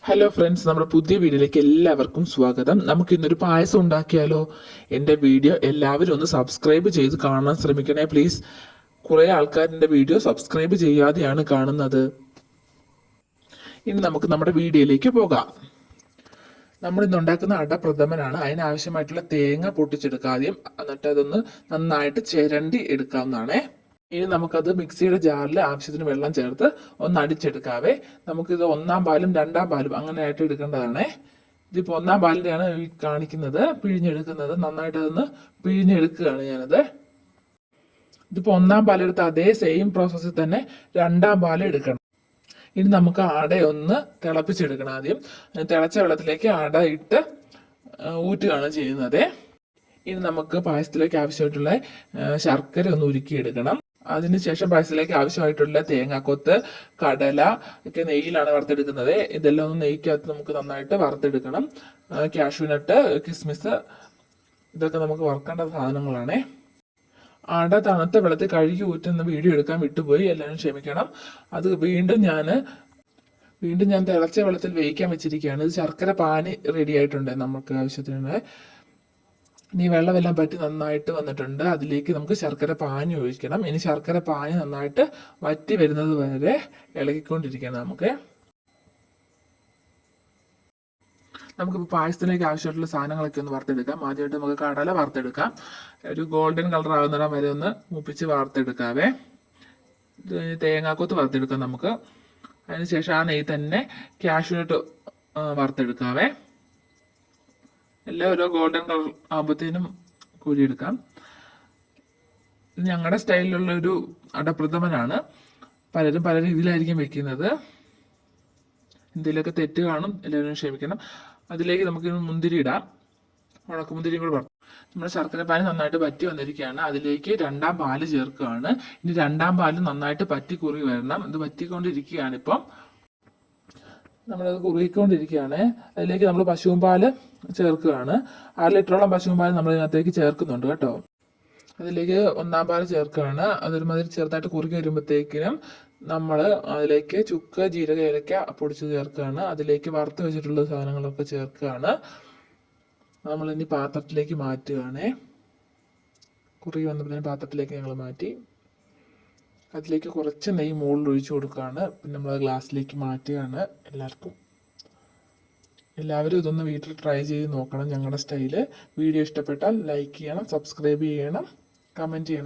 Hello friends, നമ്മുടെ പുതിയ വീഡിയോയിലേക്ക് എല്ലാവർക്കും സ്വാഗതം. നമുക്ക് ഇന്നൊരു പായസം ഉണ്ടാക്കിയാലോ? എൻ്റെ വീഡിയോ എല്ലാവരും ഒന്ന് സബ്സ്ക്രൈബ് ചെയ്ത് കാണാൻ ശ്രമിക്കണേ പ്ലീസ്. കുറേ ആൾക്കാർ വീഡിയോ സബ്സ്ക്രൈബ് ചെയ്യാതെയാണ് കാണുന്നത്. ഇനി നമുക്ക് നമ്മുടെ വീഡിയോയിലേക്ക് പോകാം. നമ്മൾ ഇന്ന് ഉണ്ടാക്കുന്ന അടപ്രഥമനാണ്. അതിനാവശ്യമായിട്ടുള്ള തേങ്ങ പൊട്ടിച്ചെടുക്കുക ആദ്യം, എന്നിട്ട് അതൊന്ന് നന്നായിട്ട് ചിരണ്ടി എടുക്കാവുന്നതാണേ. ഇനി നമുക്കത് മിക്സിയുടെ ജാറിൽ ആവശ്യത്തിന് വെള്ളം ചേർത്ത് ഒന്ന് അടിച്ചെടുക്കാവേ. നമുക്കിത് ഒന്നാം പാലും രണ്ടാം പാലും അങ്ങനെ ആയിട്ട് എടുക്കേണ്ടതാണേ. ഇതിപ്പോൾ ഒന്നാം പാലിൻ്റെയാണ് ഈ കാണിക്കുന്നത്, പിഴിഞ്ഞെടുക്കുന്നത്. നന്നായിട്ട് അതൊന്ന് പിഴിഞ്ഞെടുക്കുകയാണ് ഞാനത്. ഇതിപ്പോൾ ഒന്നാം പാലെടുത്ത അതേ സെയിം പ്രോസസ്സിൽ തന്നെ രണ്ടാം പാൽ എടുക്കണം. ഇനി നമുക്ക് അടയൊന്ന് തിളപ്പിച്ചെടുക്കണം ആദ്യം. തിളച്ച വെള്ളത്തിലേക്ക് അട ഇട്ട് ഊറ്റുകയാണ് ചെയ്യുന്നത്. ഇനി നമുക്ക് പായസത്തിലേക്ക് ആവശ്യമായിട്ടുള്ള ശർക്കര ഒന്ന് ഉരുക്കിയെടുക്കണം. അതിനുശേഷം പായസത്തിലേക്ക് ആവശ്യമായിട്ടുള്ള തേങ്ങാക്കൊത്ത്, കടല ഒക്കെ നെയ്യിലാണ് വറുത്തെടുക്കുന്നത്. ഇതെല്ലാം ഒന്ന് നെയ്ക്കകത്ത് നമുക്ക് നന്നായിട്ട് വറുത്തെടുക്കണം. കാഷ്യൂനട്ട്, കിസ്മിസ്, ഇതൊക്കെ നമുക്ക് വറുക്കേണ്ട സാധനങ്ങളാണ്. അട തണുത്ത വെള്ളത്തിൽ കഴുകി ഊറ്റുന്ന വീഡിയോ എടുക്കാൻ വിട്ടുപോയി, എല്ലാവരും ക്ഷമിക്കണം. അത് വീണ്ടും ഞാൻ തിളച്ച വെള്ളത്തിൽ വേവിക്കാൻ വെച്ചിരിക്കുകയാണ്. ഇത് ശർക്കര പാനി റെഡി ആയിട്ടുണ്ട് നമുക്ക് ആവശ്യത്തിന്. ഇനി വെള്ളമെല്ലാം പറ്റി നന്നായിട്ട് വന്നിട്ടുണ്ട്. അതിലേക്ക് നമുക്ക് ശർക്കര പാനി ഒഴിക്കണം. ഇനി ശർക്കര പാനി നന്നായിട്ട് വറ്റി വരുന്നത് വരെ ഇളകിക്കൊണ്ടിരിക്കണം. നമുക്കിപ്പോൾ പായസത്തിലേക്ക് ആവശ്യമായിട്ടുള്ള സാധനങ്ങളൊക്കെ ഒന്ന് വറുത്തെടുക്കാം. ആദ്യമായിട്ട് നമുക്ക് കടല വറുത്തെടുക്കാം. ഒരു ഗോൾഡൻ കളർ ആകുന്നിടം വരെ ഒന്ന് മൂപ്പിച്ച് വറുത്തെടുക്കാവേ. തേങ്ങാക്കൊത്ത് വറുത്തെടുക്കാം നമുക്ക്. അതിനുശേഷം ആ നെയ്യ് തന്നെ കാഷ്യൂനട്ട് വറുത്തെടുക്കാവേ. എല്ലാം ഓരോ ഗോൾഡൻ കളർ ആകുമ്പോഴത്തേനും കോരിയെടുക്കാം. ഇത് ഞങ്ങളുടെ സ്റ്റൈലിലുള്ള ഒരു അടപ്രഥമനാണ്. പലരും പല രീതിയിലായിരിക്കും വെക്കുന്നത്. എന്തെങ്കിലുമൊക്കെ തെറ്റ് കാണും, എല്ലാവരും ക്ഷമിക്കണം. അതിലേക്ക് നമുക്ക് മുന്തിരി ഇടാം. ഉണക്കമുന്തിരിയും കൂടെ വറുത്തു. നമ്മുടെ ശർക്കര പാനി നന്നായിട്ട് പറ്റി വന്നിരിക്കുകയാണ്. അതിലേക്ക് രണ്ടാം പാല് ചേർക്കുകയാണ്. ഇനി രണ്ടാം പാല് നന്നായിട്ട് പറ്റി കുറുകി വരണം. ഇത് പറ്റിക്കൊണ്ടിരിക്കുകയാണ്. ഇപ്പം നമ്മളത് കുറുകിക്കൊണ്ടിരിക്കുകയാണ്. അതിലേക്ക് നമ്മൾ പശുവും പാല് ചേർക്കുകയാണ്. 1/2 ലിറ്ററോളം പശുവും പാല് നമ്മൾ ഇതിനകത്തേക്ക് ചേർക്കുന്നുണ്ട് കേട്ടോ. അതിലേക്ക് ഒന്നാം പാല് ചേർക്കുകയാണ്. അതൊരുമാതിരി ചെറുതായിട്ട് കുറുകി വരുമ്പോഴത്തേക്കിനും നമ്മൾ അതിലേക്ക് ചുക്ക്, ജീരക, ഏലക്ക പൊടിച്ച് ചേർക്കുകയാണ്. അതിലേക്ക് വറുത്ത് വെച്ചിട്ടുള്ള സാധനങ്ങളൊക്കെ ചേർക്കുകയാണ്. നമ്മളിനി പാത്രത്തിലേക്ക് മാറ്റുകയാണ്. കുറുകി വന്നപ്പോഴത്തേനും പാത്രത്തിലേക്ക് ഞങ്ങൾ മാറ്റി. അതിലേക്ക് കുറച്ച് നെയ്യ് മുകളിൽ ഒഴിച്ചു കൊടുക്കുകയാണ്. പിന്നെ നമ്മൾ ഗ്ലാസ്സിലേക്ക് മാറ്റുകയാണ്. എല്ലാവരും ഇതൊന്ന് വീട്ടിൽ ട്രൈ ചെയ്ത് നോക്കണം. ഞങ്ങളുടെ സ്റ്റൈല് വീഡിയോ ഇഷ്ടപ്പെട്ടാൽ ലൈക്ക് ചെയ്യണം, സബ്സ്ക്രൈബ് ചെയ്യണം, കമൻറ്റ് ചെയ്യണം.